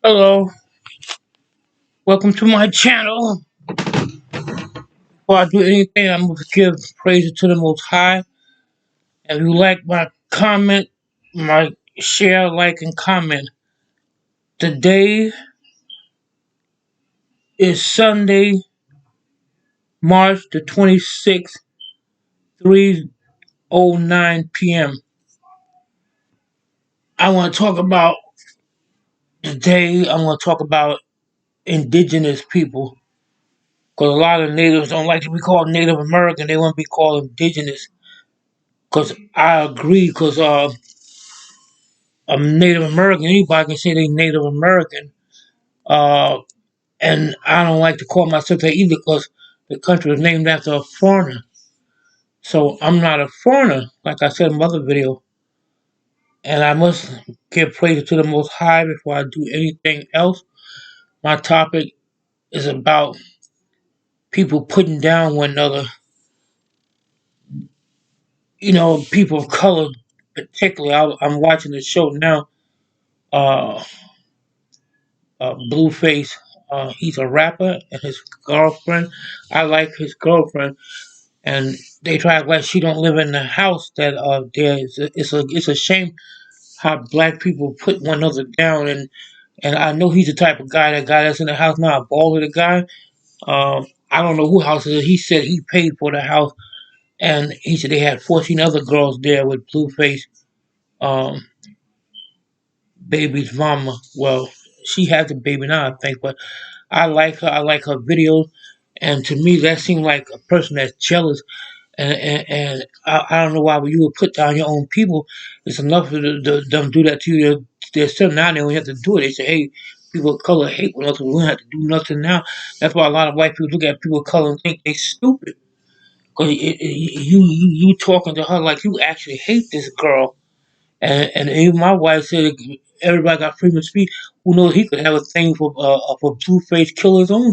Hello, welcome to my channel. Before I do anything, I'm going to give praise to the Most High. If you like my comment, my share, like, and comment. Today is Sunday, March the 26th, 3:09 p.m. I want to talk about today. I want to talk about indigenous people because a lot of natives don't like to be called Native American. They want to be called indigenous. Because I agree. Because I'm Native American. Anybody can say they Native American. Uh, and I don't like to call myself that either because the country was named after a foreigner. So I'm not a foreigner, like I said in my other video. And I must give praise to the Most High before I do anything else. My topic is about people putting down one another. You know, people of color, particularly. I'm watching the show now. Uh, Blueface. He's a rapper, and his girlfriend. I like his girlfriend, and they try to act like she don't live in the house that there is. It's a shame how black people put one another down, and I know he's the type of guy that's in the house now, a baller the guy. I don't know who house it is. He said he paid for the house, and he said they had 14 other girls there with Blueface. Um, baby's mama. Well, she has a baby now, I think, but I like her. I like her videos, and to me, that seems like a person that's jealous. And I don't know why you would put down your own people. It's enough for them do that to you. They're still now they don't have to do it. They say, hey, people of color hate with us. We don't have to do nothing now. That's why a lot of white people look at people of color and think they stupid. Because you talking to her like you actually hate this girl. And even my wife said everybody got freedom of speech. Who knows? He could have a thing for Blueface, kill his own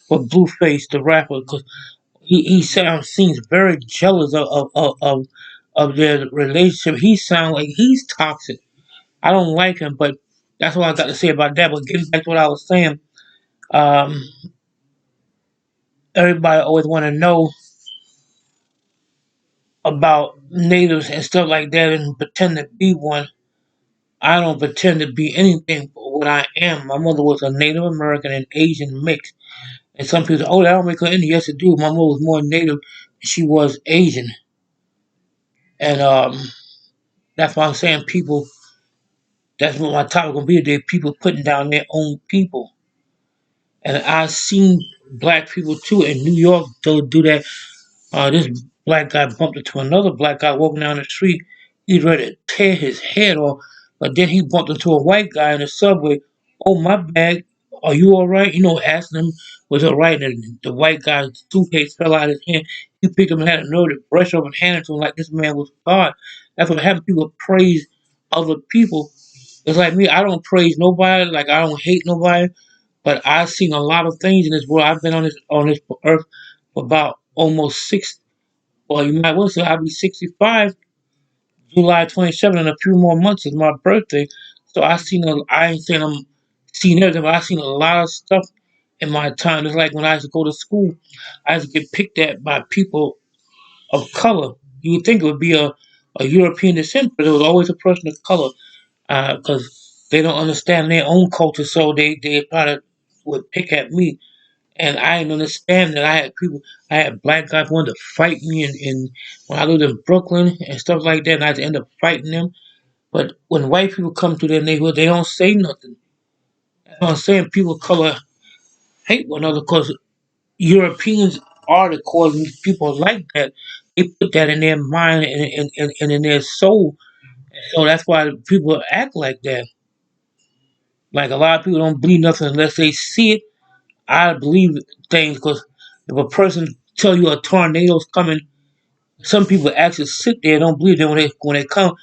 for Blueface the rapper, because he seems very jealous of their relationship. He sounds like he's toxic. I don't like him, but that's what I got to say about that. But getting back to what I was saying, um, everybody always want to know about natives and stuff like that and pretend to be one. I don't pretend to be anything but what I am. My mother was a Native American and Asian mix. And some people say, oh, that don't make her Indian. Yes, it do. My mother was more Native. She was Asian. And that's why I'm saying people, that's what my topic going to be today, people putting down their own people. And I've seen black people, too, in New York, they'll do that. This black guy bumped into another black guy walking down the street. He's ready to tear his head off. But then he bumped into a white guy in the subway. Oh, my bad. Are you all right? You know, asking him, was it all right? And the white guy's suitcase fell out of his hand. He picked him and had a nerve to brush over and hand it to him like this man was God. That's what happened. People praise other people. It's like me. I don't praise nobody. Like, I don't hate nobody. But I've seen a lot of things in this world. I've been on this earth for about almost six. Well, you might well say I'll be 65, July 27th, in a few more months is my birthday. So I ain't saying I'm seen everything, but I seen a lot of stuff in my time. It's like when I used to go to school, I used to get picked at by people of color. You would think it would be a European descent, but it was always a person of color because they don't understand their own culture, so they probably would pick at me. And I didn't understand that I had black guys wanted to fight me, and when I lived in Brooklyn and stuff like that, and I had to end up fighting them. But when white people come to their neighborhood, they don't say nothing. That's what I'm saying. People of color hate one another because Europeans are the causing people like that. They put that in their mind and in their soul. So that's why people act like that. Like a lot of people don't believe nothing unless they see it. I believe things because if a person tell you a tornado's coming, some people actually sit there and don't believe that when they come,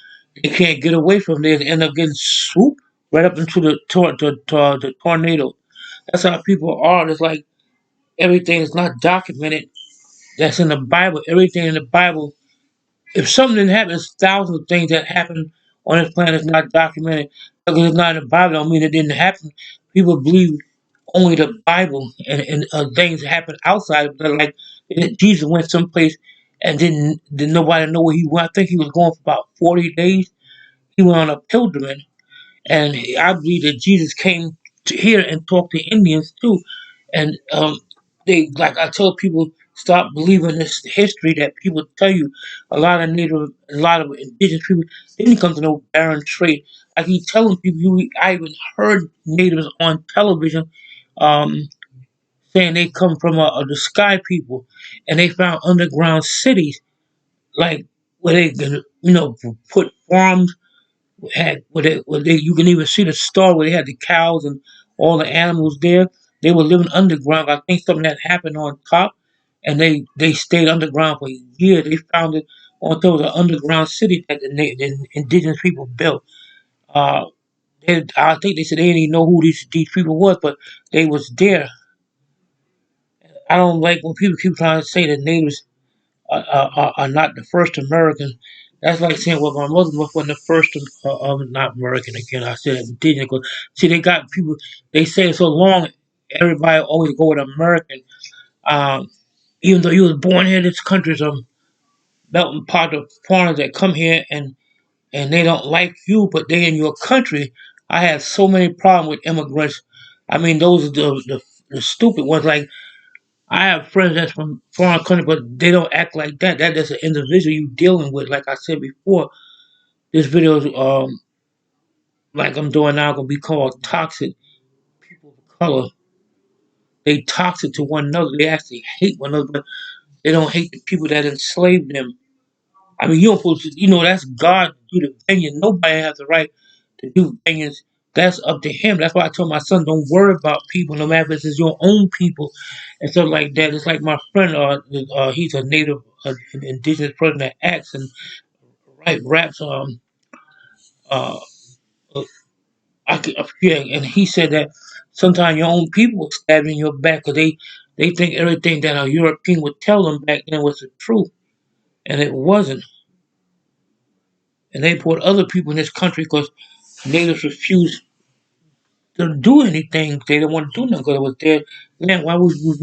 they can't get away from there. They end up getting swooped right up into the tornado. That's how people are. It's like everything is not documented. That's in the Bible. Everything in the Bible. If something happens, thousands of things that happen on this planet is not documented. Because it's not in the Bible, don't mean it didn't happen. People believe only the Bible and things happen outside. But like Jesus went someplace and didn't nobody know where he went. I think he was going for about 40 days. He went on a pilgrimage, and I believe that Jesus came to here and talked to Indians too. And they like I tell people stop believing this history that people tell you. A lot of indigenous people didn't come to no barren trait. I keep telling people, I even heard natives on television um, saying they come from the sky people, and they found underground cities like where they can, put farms had where they you can even see the star where they had the cows and all the animals there. They were living underground. I think something had happened on top, and they stayed underground for years. They found it on top of an underground city that the indigenous people built. Uh, I think they said they didn't even know who these people was, but they was there. I don't like when people keep trying to say that natives are not the first Americans. That's like saying, well, my mother wasn't the first, not American again. I said indigenous. 'Cause, see, they got people, they say it so long, everybody always go with American. Um, Even though you was born here, this country's a melting pot of foreigners that come here and they don't like you, but they in your country. I have so many problems with immigrants. I mean, those are the stupid ones. Like, I have friends that's from foreign country, but they don't act like that. That is an individual you dealing with. Like I said before, this video is like I'm doing now gonna be called toxic. People of color, they toxic to one another. They actually hate one another, but they don't hate the people that enslaved them. I mean, you don't supposed to, that's God to do the vengeance. Nobody has the right to do vengeance. That's up to him. That's why I told my son, don't worry about people, no matter if it's your own people and stuff like that. It's like my friend, he's a native, an indigenous person that acts and write raps. Uh, uh, I forget, and he said that sometimes your own people will stab you in your back because they think everything that a European would tell them back then was the truth, and it wasn't. And they brought other people in this country because natives refused to do anything. They didn't want to do nothing because it was their land. Why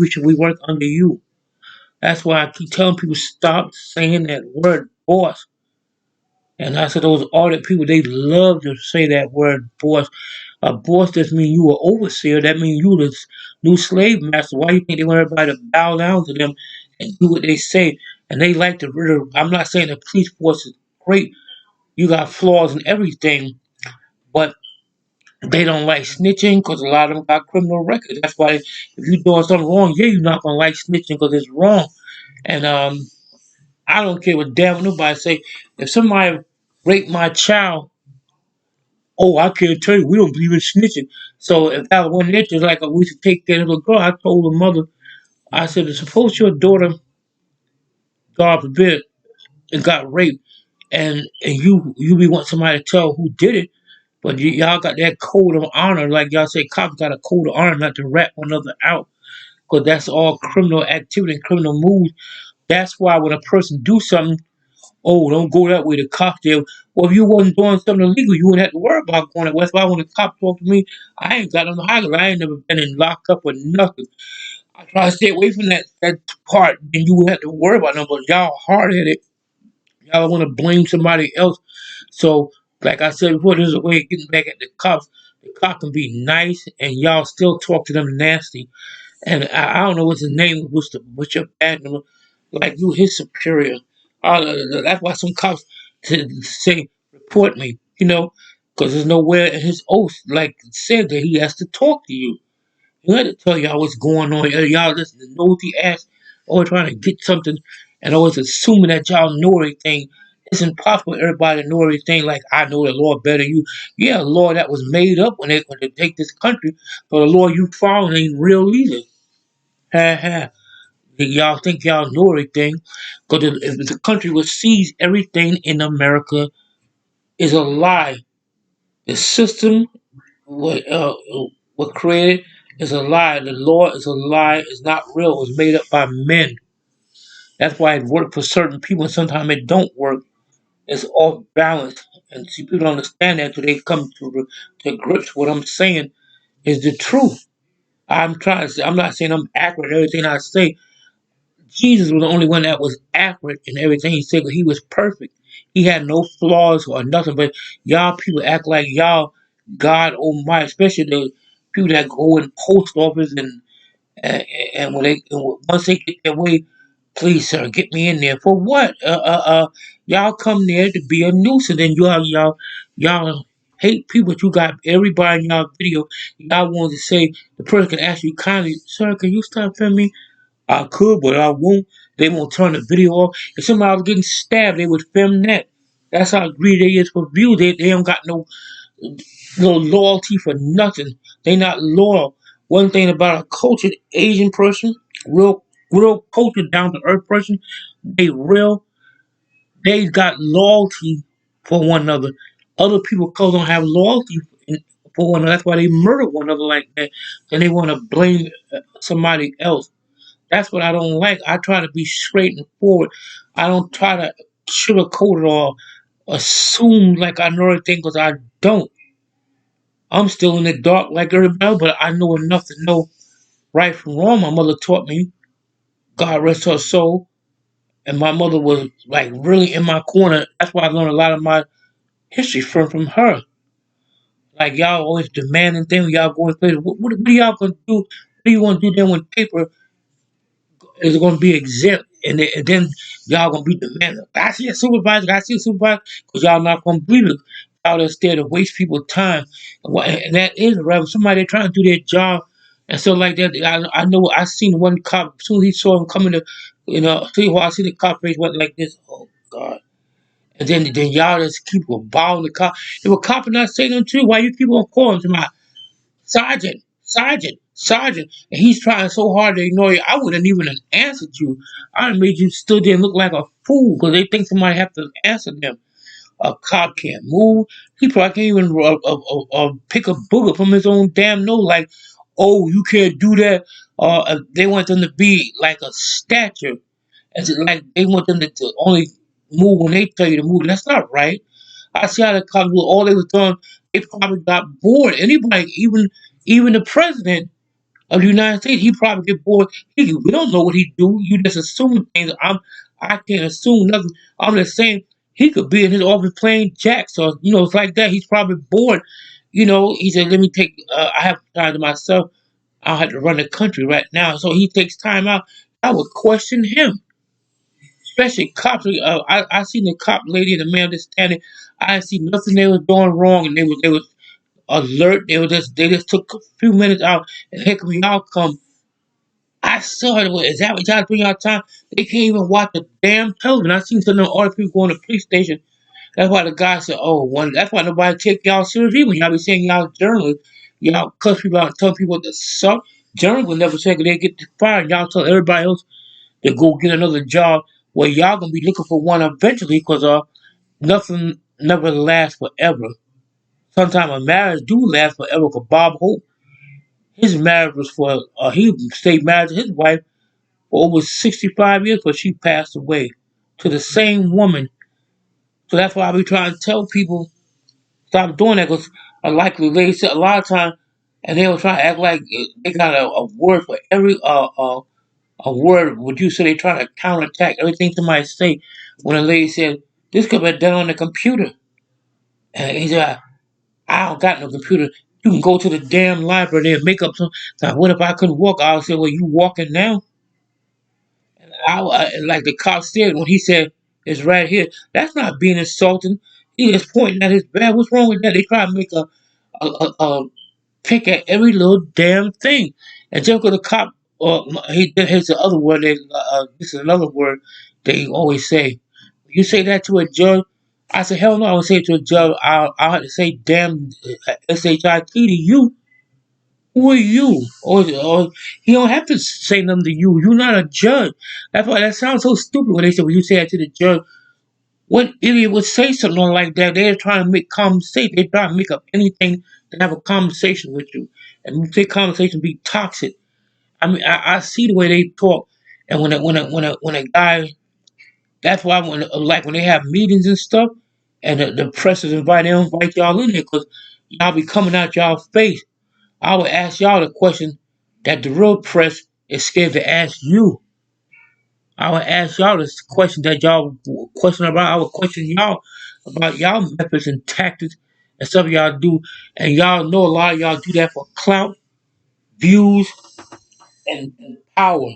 should we work under you? That's why I keep telling people stop saying that word boss. And I said those audit people, they love to say that word boss. A boss doesn't mean you were overseer. That means you the new slave master. Why do you think they want everybody to bow down to them and do what they say? And they like to. I'm not saying the police force is great. You got flaws in everything, but they don't like snitching because a lot of them got criminal records. That's why if you're doing something wrong, yeah, you're not gonna like snitching because it's wrong. And I don't care what damn nobody say. If somebody raped my child, oh, I can't tell you, we don't believe in snitching. So if that was one inch, like we should take care of the girl. I told the mother, I said, suppose your daughter, God forbid, got raped, and you be want somebody to tell who did it. But y'all got that code of honor, like y'all say, cops got a code of honor not to rat one another out, because that's all criminal activity and criminal moves. That's why when a person do something, oh, don't go that way. The cops there. Well, if you wasn't doing something illegal, you wouldn't have to worry about going that way. That's why when the cop talk to me, I ain't got no high. I ain't never been in locked up or nothing. I try to stay away from that part. Then you wouldn't have to worry about them. But y'all hard headed. Y'all want to blame somebody else. So, like I said before, there's a way of getting back at the cops. The cop can be nice, and y'all still talk to them nasty. And I don't know what's his name, what's your bad number, like you his superior. That's why some cops say report me, because there's nowhere in his oath like said that he has to talk to you. He had to tell y'all what's going on. Y'all just nosy ass, always trying to get something, and always assuming that y'all know everything. It's impossible for everybody to know everything. Like I know the law better. You, yeah, a law that was made up when they take this country. So the law you follow ain't real either. Ha ha. Y'all think y'all know everything, because if the country would seize everything in America is a lie. The system what created is a lie. The law is a lie. It's not real. It was made up by men. That's why it worked for certain people and sometimes it don't work. It's off balance. And see, people don't understand that until they come to grips. What I'm saying is the truth. I'm trying to say, I'm not saying I'm accurate in everything I say. Jesus was the only one that was accurate in everything he said, but he was perfect. He had no flaws or nothing. But y'all people act like y'all God Almighty, especially the people that go in post office and, and when they once they get their way, please sir, get me in there for what? Y'all come there to be a nuisance, and y'all hate people. But you got everybody in y'all video. Y'all want to say the person can ask you kindly, sir, can you stop filming me? I could, but I won't. They won't turn the video off. If somebody was getting stabbed, they would film that. That's how greedy they is for views. They don't got no loyalty for nothing. They not loyal. One thing about a cultured Asian person, real cultured down to earth person, they real. They got loyalty for one another. Other people colors don't have loyalty for one another. That's why they murder one another like that. And they want to blame somebody else. That's what I don't like. I try to be straight and forward. I don't try to sugarcoat it or assume like I know everything because I don't. I'm still in the dark like everybody else, but I know enough to know right from wrong. My mother taught me, God rest her soul, and my mother was like really in my corner. That's why I learned a lot of my history from her. Like y'all always demanding things, y'all going places. What are y'all gonna do? What do you want to do then when paper is going to be exempt, and then y'all going to be demanding. I see a supervisor, because y'all not going to believe it. Y'all just there to waste people's time, and that is right. Somebody trying to do their job and stuff like that. I know I seen one cop as soon as he saw him coming to, see why I see the cop face went like this. Oh God. And then y'all just keep bothering the cop. If a cop not saying nothing to you, why you keep on calling to my Sergeant, Sergeant, and he's trying so hard to ignore you. I wouldn't even have answered you. I would have made you stood there and look like a fool because they think somebody have to answer them. A cop can't move. He probably can't even pick a booger from his own damn nose. Like, oh, you can't do that. They want them to be like a statue. As like they want them to only move when they tell you to move. That's not right. I see how the cops were all they was doing. They probably got bored. Anybody, even the president of the United States, he probably get bored. We don't know what he do. You just assuming things. I can't assume nothing. I'm just saying he could be in his office playing jacks or it's like that. He's probably bored. He said, "Let me take. I have time to myself. I'll have to run the country right now." So he takes time out. I would question him, especially cops. I seen the cop lady and the man just standing. I didn't see nothing they was doing wrong, and they was alert. They just took a few minutes out, and heck, when y'all come, I saw it. Is that what y'all doing y'all time? They can't even watch the damn television. I seen some of the other people going to the police station. That's why the guy said, "Oh, one." That's why nobody take y'all seriously when y'all be saying y'all journalists. Y'all cuss people out and tell people to suck. Journalists will never say they get fired. Y'all tell everybody else to go get another job. Well, y'all gonna be looking for one eventually because nothing never lasts forever. Sometimes a marriage do last forever. Cause Bob Hope, his marriage was for he stayed married to his wife for over 65 years, but she passed away to the same woman. So that's why I be trying to tell people stop doing that. Because likely they said a lot of times, and they'll try to act like they got a word for every a word. Would you say they try to counterattack everything somebody say? When a lady said this could be done on the computer, and he said, I don't got no computer. You can go to the damn library and make up some. Now, what if I couldn't walk? I would say, well, you walking now? Like the cop said when he said, it's right here. That's not being insulting. He is pointing at his bad. What's wrong with that? They try to make a pick at every little damn thing. And just because the cop, here's the other word, this is another word they always say. You say that to a judge, I said, hell no, I would say it to a judge, I'll have to say damn SHIT to you. Who are you? Or he don't have to say nothing to you. You're not a judge. That's why that sounds so stupid when they say when you say that to the judge. What idiot would say something like that? They're trying to make conversation. They're trying to make up anything to have a conversation with you. And you say conversation be toxic. I mean, I see the way they talk. And when a guy, that's why when they have meetings and stuff. and the press is invited. They don't invite y'all in there because y'all be coming out y'all face. I would ask y'all the question that the real press is scared to ask you. I would ask y'all this question that y'all question about. I would question y'all about y'all methods and tactics and stuff y'all do. And y'all know a lot of y'all do that for clout, views, and power.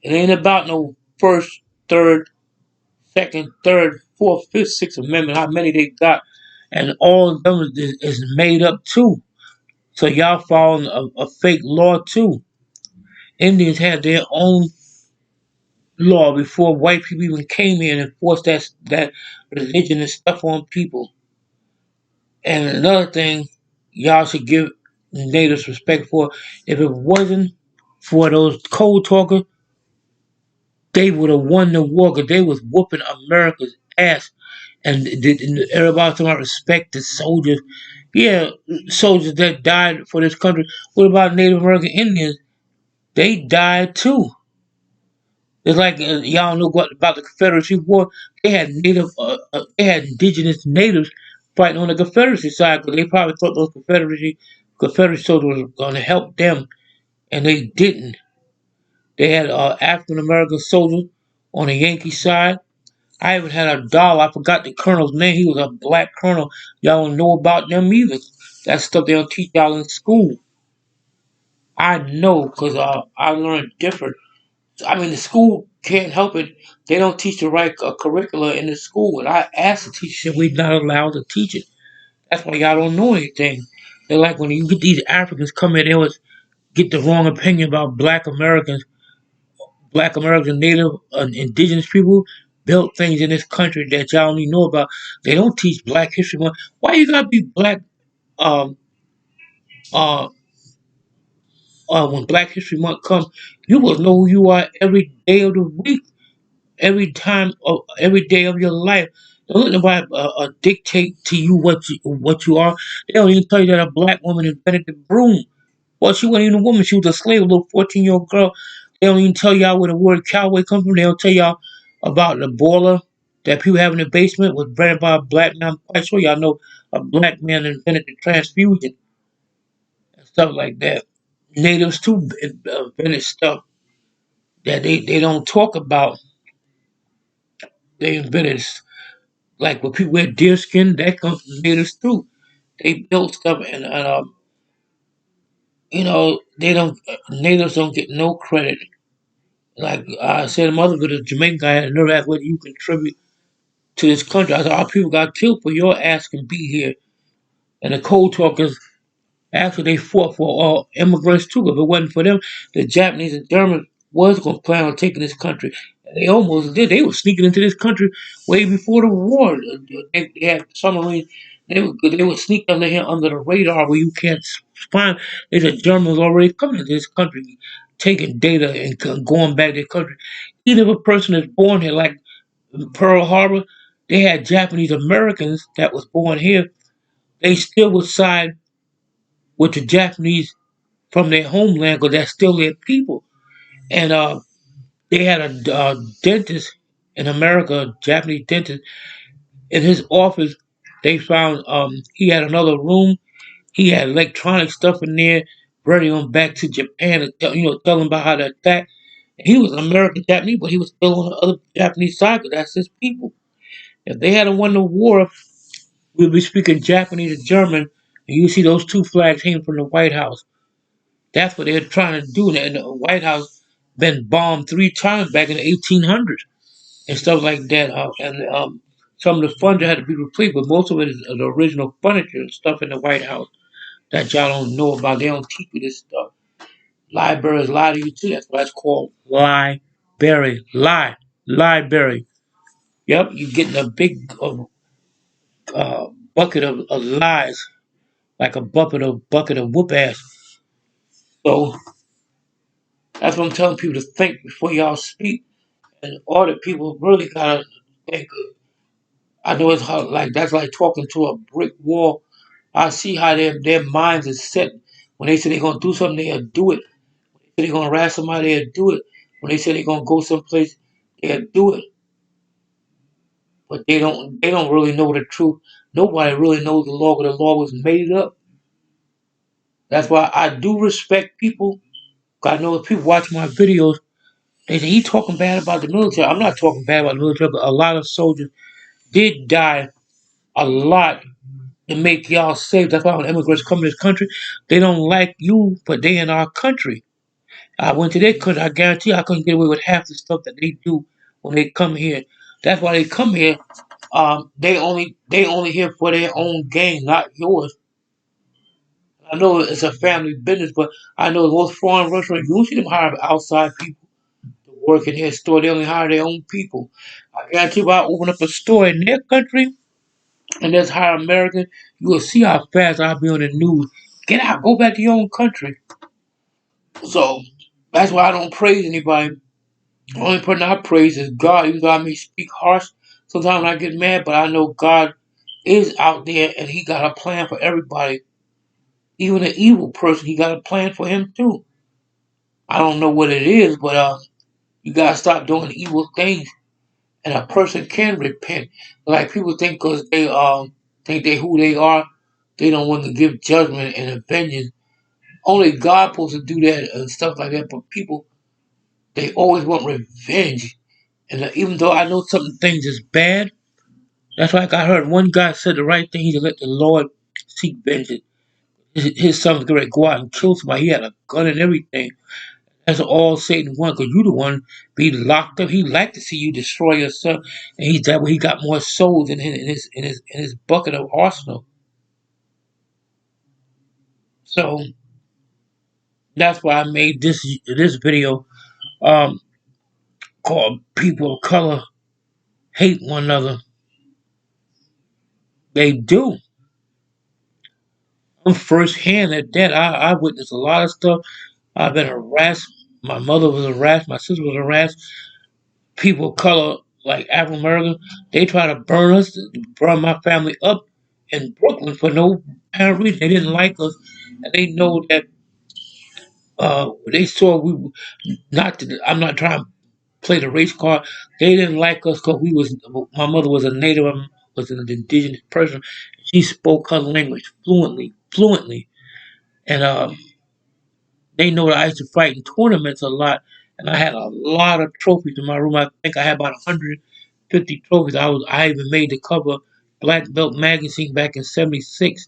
It ain't about no first, third, second, third, fourth, fifth, sixth amendment, how many they got. And all of them is made up too. So y'all following a fake law too. Indians had their own law before white people even came here and enforced that religion and stuff on people. And another thing, y'all should give natives respect for. If it wasn't for those cold talkers, they would have won the war because they was whooping America's ass. And everybody talking about respect the soldiers. Yeah, soldiers that died for this country. What about Native American Indians? They died too. It's like y'all know what about the Confederacy War. They had indigenous natives fighting on the Confederacy side because they probably thought those Confederate soldiers were going to help them, and they didn't. They had African American soldiers on the Yankee side. I even had a doll. I forgot the colonel's name. He was a black colonel. Y'all don't know about them either. That stuff they don't teach y'all in school. I know because I learned different. I mean, the school can't help it. They don't teach the right curricula in the school. And I asked the teacher, we're not allowed to teach it. That's why y'all don't know anything. They're like when you get these Africans come in, they always get the wrong opinion about Black Americans, Native, indigenous people built things in this country that y'all don't even know about. They don't teach Black History Month. Why you gotta be black? Um, uh, when Black History Month comes, you will know who you are every day of the week, every time, of every day of your life. Don't let nobody dictate to you what you are. They don't even tell you that a black woman invented the broom. Well, she wasn't even a woman. She was a slave, a little 14-year-old girl. They don't even tell y'all where the word cowboy comes from. They don't tell y'all about the boiler that people have in the basement was invented by a black man. I'm quite sure y'all know a black man invented the transfusion and stuff like that. Natives too invented stuff that they don't talk about. They invented like when people wear deerskin, that comes from natives too. They built stuff and they don't natives don't get no credit. Like I said, a mother with a Jamaican guy had a nerve asked whether you contribute to this country. I said, our people got killed for your ass can be here. And the cold talkers, actually, they fought for all immigrants too. If it wasn't for them, the Japanese and Germans was going to plan on taking this country. And they almost did. They were sneaking into this country way before the war. They had submarines. They would sneak under here under the radar where you can't find. They said Germans already coming to this country, taking data and going back to their country. Even if a person is born here, like Pearl Harbor, they had Japanese Americans that was born here. They still would side with the Japanese from their homeland because that's still their people. And they had a dentist in America, a Japanese dentist. In his office, they found he had another room. He had electronic stuff in there, bringing him back to Japan to tell him about how to attack. He was an American Japanese, but he was still on the other Japanese side because that's his people. If they hadn't won the war, we'd be speaking Japanese and German, and you see those two flags hanging from the White House. That's what they're trying to do. And the White House been bombed 3 times back in the 1800s and stuff like that. And some of the furniture had to be replaced, but most of it is the original furniture and stuff in the White House that y'all don't know about. They don't teach you this stuff. Libraries lie to you too. That's why it's called library. Library. Yep, you're getting a big bucket of lies, like a bucket of whoop ass. So that's what I'm telling people to think before y'all speak. And all the people really gotta think. I know it's hard, like that's like talking to a brick wall. I see how their minds is set. When they say they're gonna do something, they'll do it. When they say they're gonna harass somebody, they'll do it. When they say they're gonna go someplace, they'll do it. but they don't really know the truth. Nobody really knows the law, because the law was made up. That's why I do respect people. I know if people watch my videos, they say he talking bad about the military. I'm not talking bad about the military, but a lot of soldiers did die a lot to make y'all safe. That's why when immigrants come to this country, they don't like you, but they in our country. I went to their country. I guarantee I couldn't get away with half the stuff that they do when they come here. That's why they come here. They only here for their own gain, not yours. I know it's a family business, but I know those foreign restaurants, you don't see them hire outside people to work in their store. They only hire their own people. I guarantee if I open up a store in their country and let's hire Americans, you will see how fast I'll be on the news. Get out, go back to your own country. So that's why I don't praise anybody. The only person I praise is God, even though I may speak harsh. Sometimes I get mad, but I know God is out there and He got a plan for everybody. Even an evil person, He got a plan for him too. I don't know what it is, but you gotta stop doing evil things, and a person can repent. Like people think because they think they who they are, they don't want to give judgment and a vengeance. Only God supposed to do that and stuff like that. But people, they always want revenge, and even though I know some things is bad, that's like I heard one guy said the right thing. He said, "Let the Lord seek vengeance." His son was going to go out and kill somebody. He had a gun and everything. That's all Satan wants, because you the one be locked up. He like to see you destroy yourself, and he's that way. He got more souls in his bucket of arsenal. So that's why I made this video um, called "People of Color Hate One Another." They do. I'm firsthand at that. I witnessed a lot of stuff. I've been harassed. My mother was harassed. My sister was harassed. People of color, like African Americans, they try to burn us, burn my family up in Brooklyn for no apparent reason. They didn't like us, and they know that they saw we not. I'm not trying to play the race card. They didn't like us because we was. My mother was a native, was an indigenous person. She spoke her language fluently, and they know that I used to fight in tournaments a lot, and I had a lot of trophies in my room. I think I had about 150 trophies. I even made the cover of Black Belt magazine back in '76.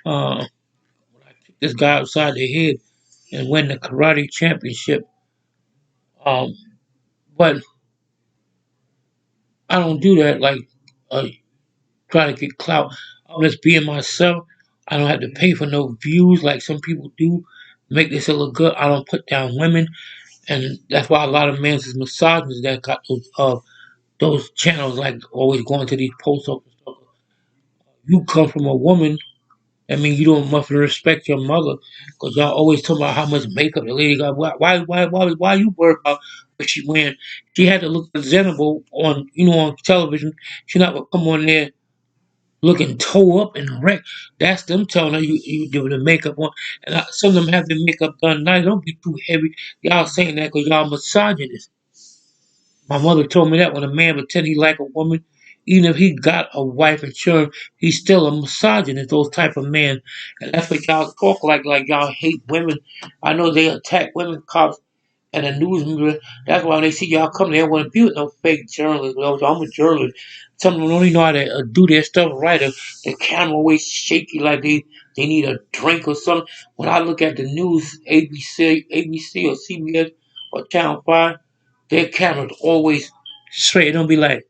When I kicked this guy upside the head and win the karate championship. Um, but I don't do that like uh, try to get clout. I'm just being myself. I don't have to pay for no views like some people do. Make this look good. I don't put down women, and that's why a lot of men is misogynists that got those channels like always going to these posts up and stuff. You come from a woman, I mean, you don't much respect your mother, because y'all always talk about how much makeup the lady got. Why you worry about what she wearing? She had to look presentable on, on television. She not gonna come on there looking toe up and wrecked. That's them telling her you do the makeup on. And some of them have the makeup done nice. Don't be too heavy. Y'all saying that because y'all misogynist. My mother told me that when a man pretend he like a woman, even if he got a wife and children, he's still a misogynist, those type of men. And that's what y'all talk like y'all hate women. I know they attack women cops and the news media. That's why when they see y'all come, they don't want to be with no fake journalists. Well, I'm a journalist. Some of them don't even know how to do their stuff right. The camera always shaky like they need a drink or something. When I look at the news, ABC or CBS or Channel 5, their cameras always straight. It don't be like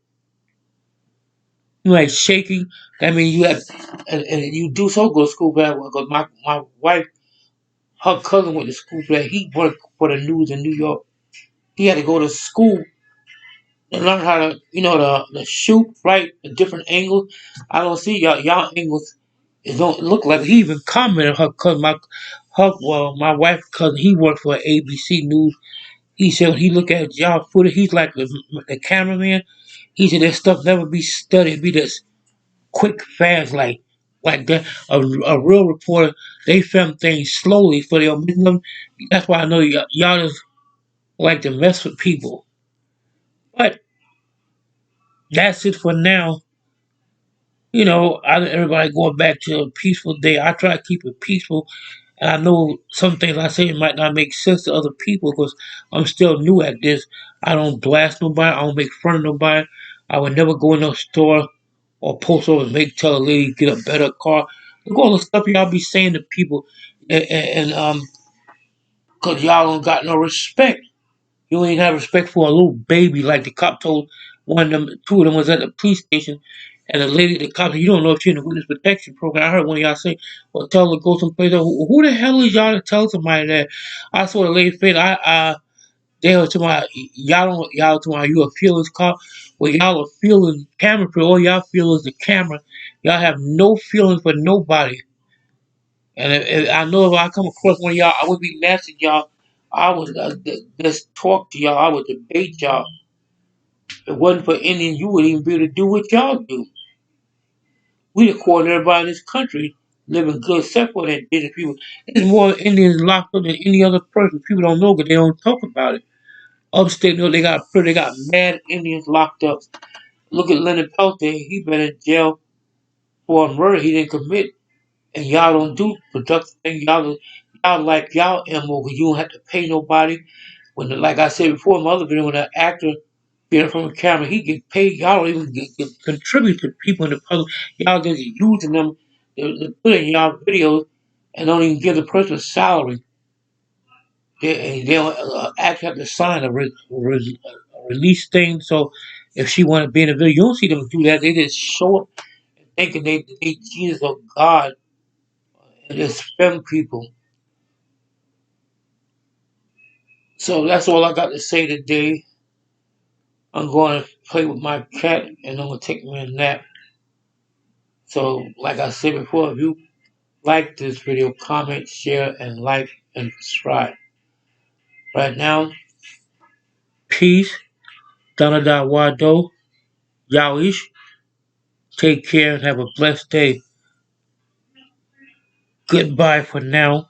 shaking. That means you have, and you do so go to school bad. Because my wife, her cousin went to school bad. He worked for the news in New York. He had to go to school and learn how to, the shoot right at different angles. I don't see y'all angles. It don't look like he even commented her cousin. My wife's cousin. He worked for ABC News. He said when he look at y'all footage, he's like the cameraman. He said that stuff never be studied, be just quick, fast, like that. A real reporter, they film things slowly for their them. That's why I know y'all just like to mess with people. But That's it for now. Everybody going back to a peaceful day. I try to keep it peaceful, and I know some things I say might not make sense to other people because I'm still new at this. I don't blast nobody. I don't make fun of nobody. I would never go in no store or post over and tell a lady get a better car. Look all the stuff y'all be saying to people, and cause y'all don't got no respect. You ain't have respect for a little baby, like the cop told one of them. Two of them was at the police station, and the lady, the cop, said, you don't know if she's in the witness protection program. I heard one of y'all say, "Well, tell her to go someplace else." Who the hell is y'all to tell somebody that? I saw the lady face. They were to my y'all to my you a feelings cop. Well, y'all are feeling camera for all y'all feel is the camera. Y'all have no feelings for nobody. And if I know if I come across one of y'all, I would be nasty to y'all. I would just talk to y'all. I would debate y'all. If it wasn't for Indians, you wouldn't even be able to do what y'all do. We the core of everybody in this country living good, except for the indigenous people. There's more Indians locked up than any other person. People don't know because they don't talk about it. Upstate, they got mad Indians locked up. Look at Leonard Peltier. He been in jail for a murder he didn't commit, and y'all don't do productive things. Y'all like y'all MO because you don't have to pay nobody. Like I said before in my other video, when an actor get from the camera, he get paid. Y'all don't even contribute to people in the public. Y'all just using them to put in y'all videos and don't even give the person a salary. They don't actually have to sign a release thing. So if she want to be in a video, you don't see them do that. They just show up thinking they Jesus or God and just spam people. So that's all I got to say today. I'm going to play with my cat and I'm going to take me a nap. So, like I said before, if you like this video, comment, share, and like and subscribe. Right now, peace. Danada Wado. Yawish. Take care and have a blessed day. Goodbye for now.